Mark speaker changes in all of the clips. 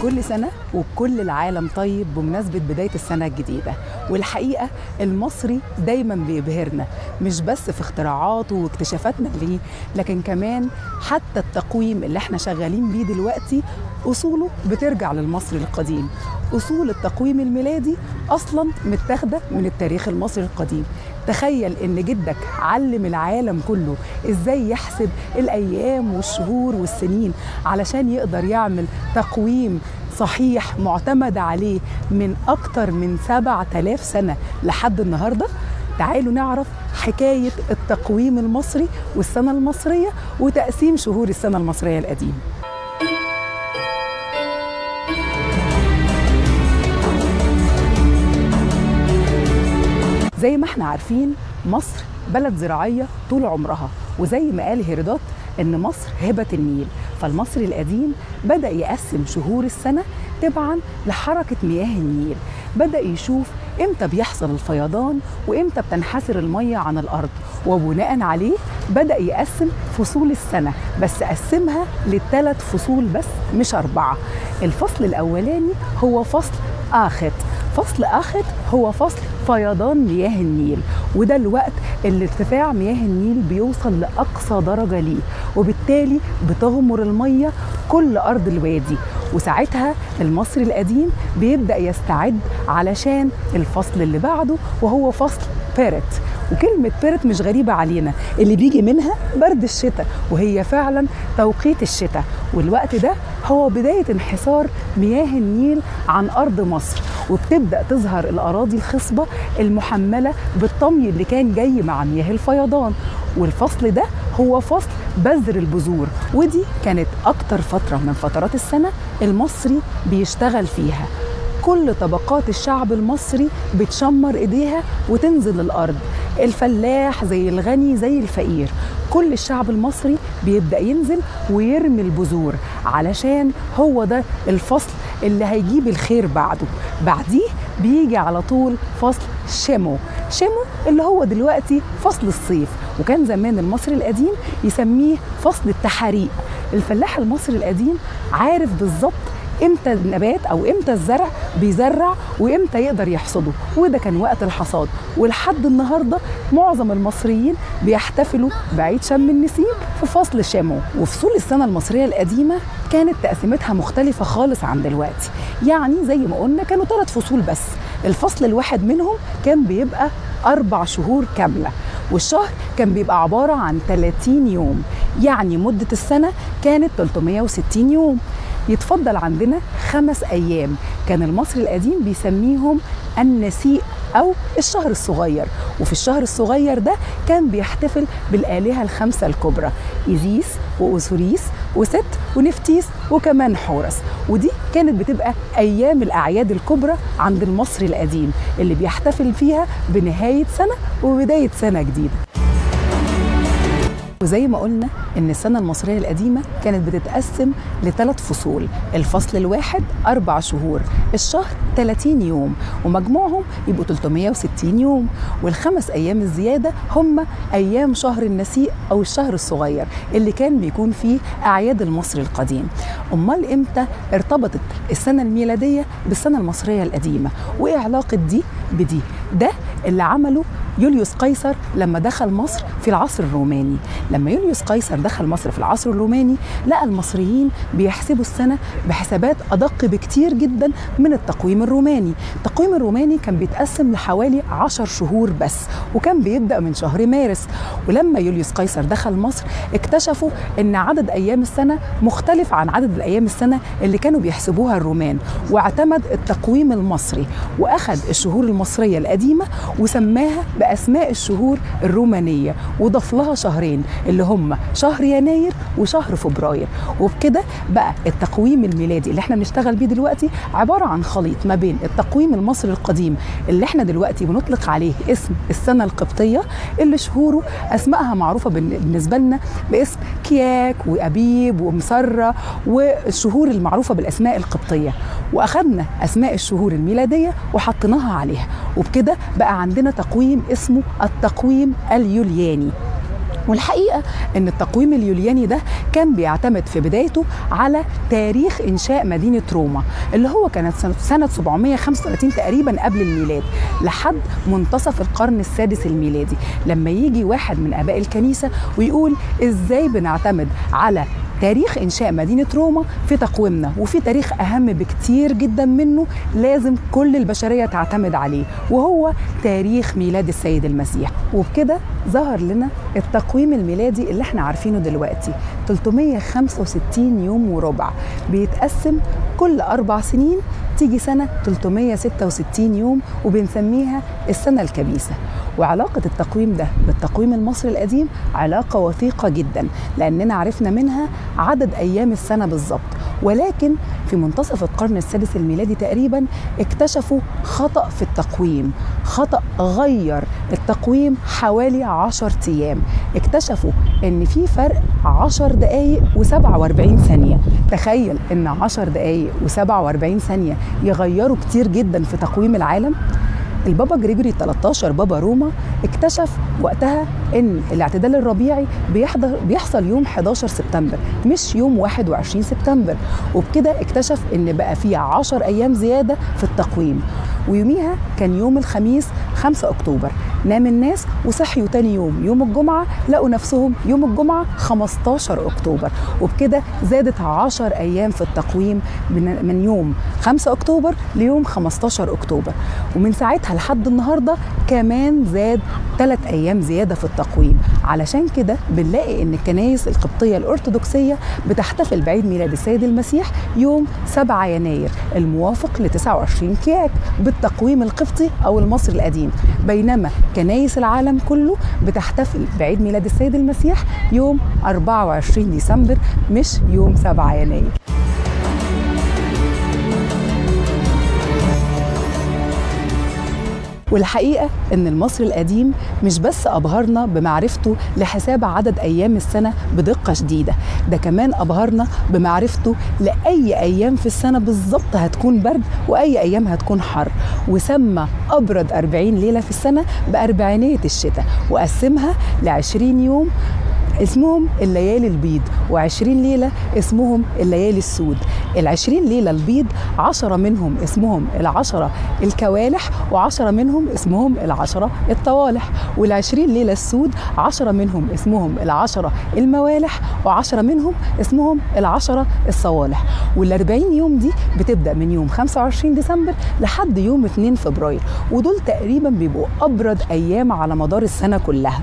Speaker 1: كل سنة وكل العالم طيب بمناسبة بداية السنة الجديدة. والحقيقة المصري دايما بيبهرنا، مش بس في اختراعاته واكتشافاتنا ليه، لكن كمان حتى التقويم اللي احنا شغالين بيه دلوقتي أصوله بترجع للمصري القديم. أصول التقويم الميلادي أصلا متاخدة من التاريخ المصري القديم. تخيل إن جدك علم العالم كله إزاي يحسب الأيام والشهور والسنين علشان يقدر يعمل تقويم صحيح معتمد عليه من أكتر من 7000 سنة لحد النهاردة. تعالوا نعرف حكاية التقويم المصري والسنة المصرية وتقسيم شهور السنة المصرية القديمة. زي ما احنا عارفين مصر بلد زراعية طول عمرها، وزي ما قال هيرودوت إن مصر هبة النيل، فالمصري القديم بدأ يقسم شهور السنة تبعاً لحركة مياه النيل. بدأ يشوف إمتى بيحصل الفيضان وإمتى بتنحسر المية عن الأرض، وبناء عليه بدأ يقسم فصول السنة، بس قسمها ل3 فصول بس مش 4. الفصل الأولاني هو فصل آخت. فصل آخت هو فصل فيضان مياه النيل، وده الوقت اللي ارتفاع مياه النيل بيوصل لأقصى درجة ليه، وبالتالي بتغمر المية كل أرض الوادي. وساعتها المصري القديم بيبدأ يستعد علشان الفصل اللي بعده وهو فصل بيرت. وكلمة بيرت مش غريبة علينا، اللي بيجي منها برد الشتاء، وهي فعلا توقيت الشتاء. والوقت ده هو بداية انحسار مياه النيل عن أرض مصر، وبتبدأ تظهر الأراضي الخصبة المحملة بالطمي اللي كان جاي مع مياه الفيضان. والفصل ده هو فصل بذر البذور، ودي كانت أكتر فترة من فترات السنة المصري بيشتغل فيها. كل طبقات الشعب المصري بتشمر ايديها وتنزل الارض، الفلاح زي الغني زي الفقير، كل الشعب المصري بيبدأ ينزل ويرمي البذور، علشان هو ده الفصل اللي هيجيب الخير بعده. بعديه بيجي على طول فصل شمو. شمو اللي هو دلوقتي فصل الصيف، وكان زمان المصري القديم يسميه فصل التحاريق. الفلاح المصري القديم عارف بالظبط امتى النبات او امتى الزرع بيزرع وامتى يقدر يحصده، وده كان وقت الحصاد. ولحد النهارده معظم المصريين بيحتفلوا بعيد شم النسيم في فصل شمو. وفصول السنه المصريه القديمه كانت تقسيمتها مختلفه خالص عن دلوقتي. يعني زي ما قلنا كانوا 3 فصول بس. الفصل الواحد منهم كان بيبقى 4 شهور كامله، والشهر كان بيبقى عباره عن 30 يوم، يعني مده السنه كانت 360 يوم. يتفضل عندنا 5 أيام كان المصري القديم بيسميهم النسيء أو الشهر الصغير. وفي الشهر الصغير ده كان بيحتفل بالآلهة ال5 الكبرى، إيزيس وأوسوريس وست ونفتيس وكمان حورس. ودي كانت بتبقى أيام الأعياد الكبرى عند المصري القديم اللي بيحتفل فيها بنهاية سنة وبداية سنة جديدة. وزي ما قلنا إن السنة المصرية القديمة كانت بتتقسم ل3 فصول. الفصل الواحد 4 شهور، الشهر 30 يوم، ومجموعهم يبقوا 360 يوم. وال5 أيام الزيادة هم أيام شهر النسيء أو الشهر الصغير اللي كان بيكون فيه أعياد المصري القديم. أمال إمتى ارتبطت السنة الميلادية بالسنة المصرية القديمة؟ وإيه علاقة دي بدي؟ ده اللي عمله يوليوس قيصر لما دخل مصر في العصر الروماني. لما يوليوس قيصر دخل مصر في العصر الروماني لقى المصريين بيحسبوا السنة بحسابات أدق بكتير جدا من التقويم الروماني. التقويم الروماني كان بيتقسم لحوالي 10 شهور بس، وكان بيبدأ من شهر مارس. ولما يوليوس قيصر دخل مصر اكتشفوا ان عدد أيام السنة مختلف عن عدد الأيام السنة اللي كانوا بيحسبوها الرومان، واعتمد التقويم المصري وأخذ الشهور المصرية القديمة وسماها بأسماء الشهور الرومانية، وضاف لها شهرين اللي هم شهر يناير وشهر فبراير. وبكده بقى التقويم الميلادي اللي احنا بنشتغل بيه دلوقتي عبارة عن خليط ما بين التقويم المصري القديم اللي احنا دلوقتي بنطلق عليه اسم السنة القبطية، اللي شهوره أسمائها معروفة بالنسبة لنا باسم كياك وأبيب ومسرة، والشهور المعروفة بالأسماء القبطية، وأخذنا أسماء الشهور الميلادية وحطيناها عليها. وبكده بقى عندنا تقويم اسمه التقويم اليولياني. والحقيقة أن التقويم اليولياني ده كان بيعتمد في بدايته على تاريخ إنشاء مدينة روما، اللي هو كانت سنة 735 تقريبا قبل الميلاد لحد منتصف القرن السادس الميلادي، لما يجي واحد من آباء الكنيسة ويقول إزاي بنعتمد على تاريخ إنشاء مدينة روما في تقويمنا، وفي تاريخ أهم بكتير جدا منه لازم كل البشرية تعتمد عليه، وهو تاريخ ميلاد السيد المسيح. وبكده ظهر لنا التقويم الميلادي اللي احنا عارفينه دلوقتي 365 يوم وربع، بيتقسم كل 4 سنين تيجي سنة 366 يوم، وبنسميها السنة الكبيسة. وعلاقة التقويم ده بالتقويم المصري القديم علاقة وثيقة جدا، لأننا عرفنا منها عدد أيام السنة بالظبط. ولكن في منتصف القرن السادس الميلادي تقريبا اكتشفوا خطأ في التقويم، خطأ غير التقويم حوالي 10 أيام. اكتشفوا ان في فرق 10 دقايق و47 ثانية. تخيل ان 10 دقايق و47 ثانية يغيروا كتير جدا في تقويم العالم. البابا جريجوري 13 بابا روما اكتشف وقتها ان الاعتدال الربيعي بيحصل يوم 11 سبتمبر مش يوم 21 سبتمبر، وبكده اكتشف ان بقى فيه 10 ايام زيادة في التقويم. ويوميها كان يوم الخميس 5 اكتوبر، نام الناس وصحيوا تاني يوم الجمعة لقوا نفسهم يوم الجمعة 15 اكتوبر، وبكده زادت 10 ايام في التقويم من يوم 5 اكتوبر ليوم 15 اكتوبر. ومن ساعتها لحد النهاردة كمان زاد 3 ايام زيادة في التقويم. علشان كده بنلاقي ان الكنائس القبطية الارثوذكسية بتحتفل بعيد ميلاد السيد المسيح يوم 7 يناير الموافق ل 29 كياك بالتقويم القبطي او المصري القديم، بينما كنائس العالم كله بتحتفل بعيد ميلاد السيد المسيح يوم 24 ديسمبر مش يوم 7 يناير. والحقيقة إن المصري القديم مش بس أبهرنا بمعرفته لحساب عدد أيام السنة بدقة شديدة، ده كمان أبهرنا بمعرفته لأي أيام في السنة بالظبط هتكون برد وأي أيام هتكون حر، وسمى أبرد 40 ليلة في السنة بأربعينية الشتاء، وقسمها ل20 يوم اسمهم الليالي البيض و20 ليلة اسمهم الليالي السود. ال20 ليلة البيض 10 منهم اسمهم العشرة الكوالح، و10 منهم اسمهم العشرة الطوالح، وال20 ليلة السود 10 منهم اسمهم العشرة الموالح، و10 منهم اسمهم العشرة الصوالح. وال40 يوم دي بتبدأ من يوم 25 ديسمبر لحد يوم 2 فبراير، ودول تقريبا بيبقوا أبرد أيام على مدار السنة كلها.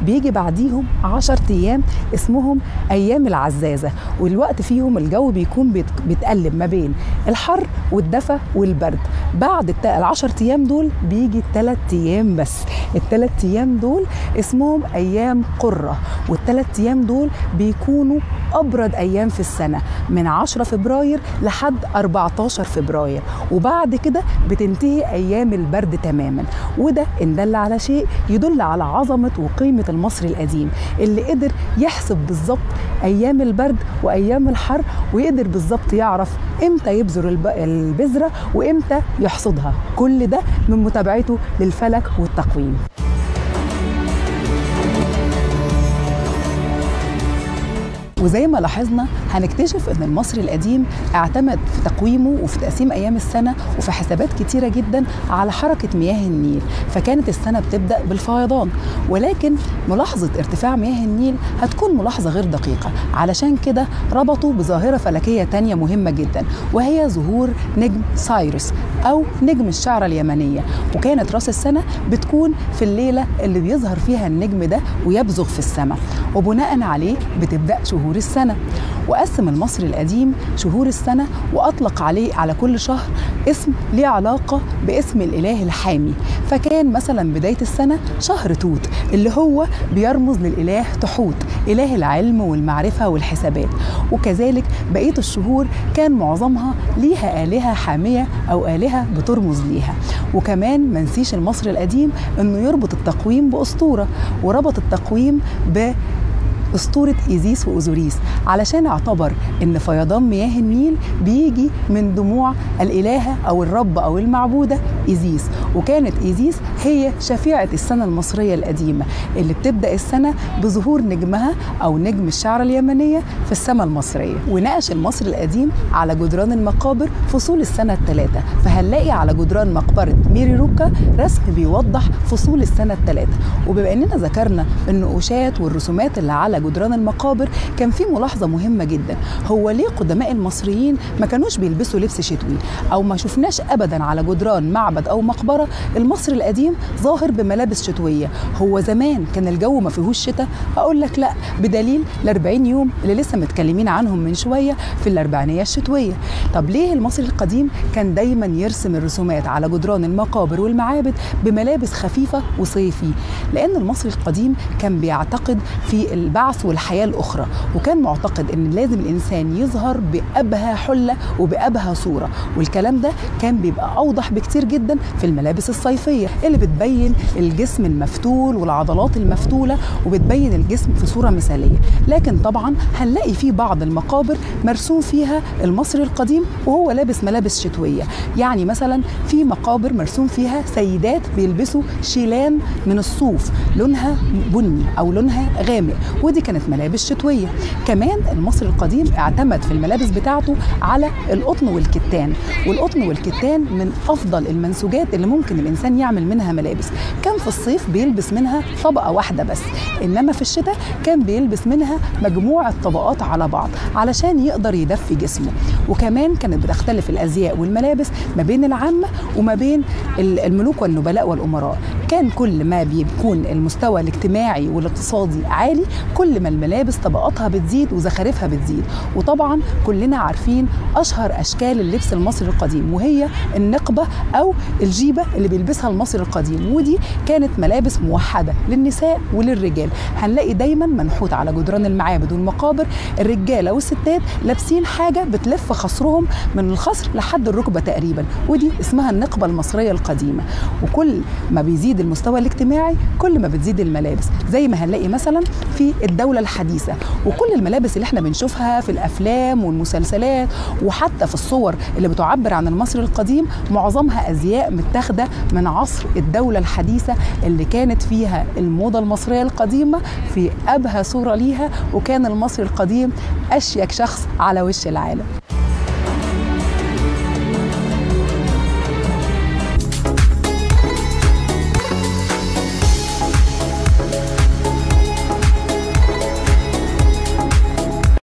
Speaker 1: بيجي بعديهم 10 أيام اسمهم أيام العزازة، والوقت فيهم الجو بيكون بيتقلب ما بين الحر والدفى والبرد. بعد ال10 أيام دول بيجي 3 أيام بس، ال3 أيام دول اسمهم أيام قرة، وال3 أيام دول بيكونوا أبرد أيام في السنة من 10 فبراير لحد 14 فبراير، وبعد كده بتنتهي أيام البرد تماما. وده إن دل على شيء يدل على عظمة وقيمة المصري القديم اللي قدر يحسب بالظبط أيام البرد وأيام الحر، ويقدر بالظبط يعرف إمتى يبذر البذرة وإمتى يحصدها، كل ده من متابعته للفلك والتقويم. وزي ما لاحظنا هنكتشف ان المصري القديم اعتمد في تقويمه وفي تقسيم ايام السنه وفي حسابات كتيره جدا على حركه مياه النيل، فكانت السنه بتبدا بالفيضان، ولكن ملاحظه ارتفاع مياه النيل هتكون ملاحظه غير دقيقه. علشان كده ربطوا بظاهره فلكيه تانية مهمه جدا، وهي ظهور نجم سايرس او نجم الشعره اليمنيه، وكانت راس السنه بتكون في الليله اللي بيظهر فيها النجم ده ويبزغ في السماء، وبناء عليه بتبدا شهور السنة. وقسم المصري القديم شهور السنة وأطلق عليه على كل شهر اسم ليه علاقة باسم الإله الحامي. فكان مثلا بداية السنة شهر توت اللي هو بيرمز للإله تحوت إله العلم والمعرفة والحسابات، وكذلك بقية الشهور كان معظمها ليها آلهة حامية أو آلهة بترمز ليها. وكمان منسيش المصري القديم أنه يربط التقويم بأسطورة، وربط التقويم أسطورة إيزيس وأوزوريس، علشان اعتبر إن فيضان مياه النيل بيجي من دموع الإلهة أو الرب أو المعبودة إيزيس. وكانت إيزيس هي شفيعة السنة المصرية القديمة اللي بتبدأ السنة بظهور نجمها أو نجم الشعرى اليمنية في السماء المصرية. وناقش المصري القديم على جدران المقابر فصول السنة الثلاثة، فهنلاقي على جدران مقبرة ميري روكا رسم بيوضح فصول السنة الثلاثة. وبما أننا ذكرنا النقوشات والرسومات اللي على جدران المقابر، كان في ملاحظة مهمة جدا، هو ليه قدماء المصريين ما كانوش بيلبسوا لبس شتوي، أو ما شفناش أبدا على جدران معبد أو مقبرة المصري القديم ظاهر بملابس شتوية؟ هو زمان كان الجو ما فيهوش شتاء؟ أقول لك لا، بدليل ال40 يوم اللي لسه متكلمين عنهم من شوية في الأربعينية الشتوية. طب ليه المصري القديم كان دايما يرسم الرسومات على جدران المقابر والمعابد بملابس خفيفة وصيفي؟ لأن المصري القديم كان بيعتقد في البعث والحياة الأخرى، وكان معتقد إن لازم الإنسان يظهر بأبهى حلة وبأبهى صورة، والكلام ده كان بيبقى أوضح بكتير جدا في الملابس الصيفية اللي بتبين الجسم المفتول والعضلات المفتولة وبتبين الجسم في صورة مثالية. لكن طبعا هنلاقي في بعض المقابر مرسوم فيها المصري القديم وهو لابس ملابس شتوية. يعني مثلا في مقابر مرسوم فيها سيدات بيلبسوا شيلان من الصوف لونها بني أو لونها غامق، ودي كانت ملابس شتوية. كمان المصري القديم اعتمد في الملابس بتاعته على القطن والكتان، والقطن والكتان من أفضل المنسوجات اللي ممكن الإنسان يعمل منها ملابس. كان في الصيف بيلبس منها طبقة واحدة بس، إنما في الشتاء كان بيلبس منها مجموعة طبقات على بعض علشان يقدر يدفي جسمه. وكمان كانت بتختلف الأزياء والملابس ما بين العامة وما بين الملوك والنبلاء والأمراء. كان كل ما بيكون المستوى الاجتماعي والاقتصادي عالي، كل ما الملابس طبقاتها بتزيد وزخارفها بتزيد. وطبعا كلنا عارفين أشهر أشكال اللبس المصري القديم، وهي النقبة أو الجيبة اللي بيلبسها المصري القديم، ودي كانت ملابس موحدة للنساء وللرجال. هنلاقي دايما منحوت على جدران المعابد والمقابر الرجالة والستات لابسين حاجة بتلف خصرهم من الخصر لحد الركبة تقريبا، ودي اسمها النقبة المصرية القديمة. وكل ما بيزيد المستوى الاجتماعي كل ما بتزيد الملابس، زي ما هنلاقي مثلا في الدولة الحديثة. وكل الملابس اللي احنا بنشوفها في الأفلام والمسلسلات وحتى في الصور اللي بتعبر عن المصري القديم معظمها أزياء متاخدة من عصر الدولة الحديثة اللي كانت فيها الموضة المصرية القديمة في أبهى صورة ليها، وكان المصري القديم أشيك شخص على وش العالم.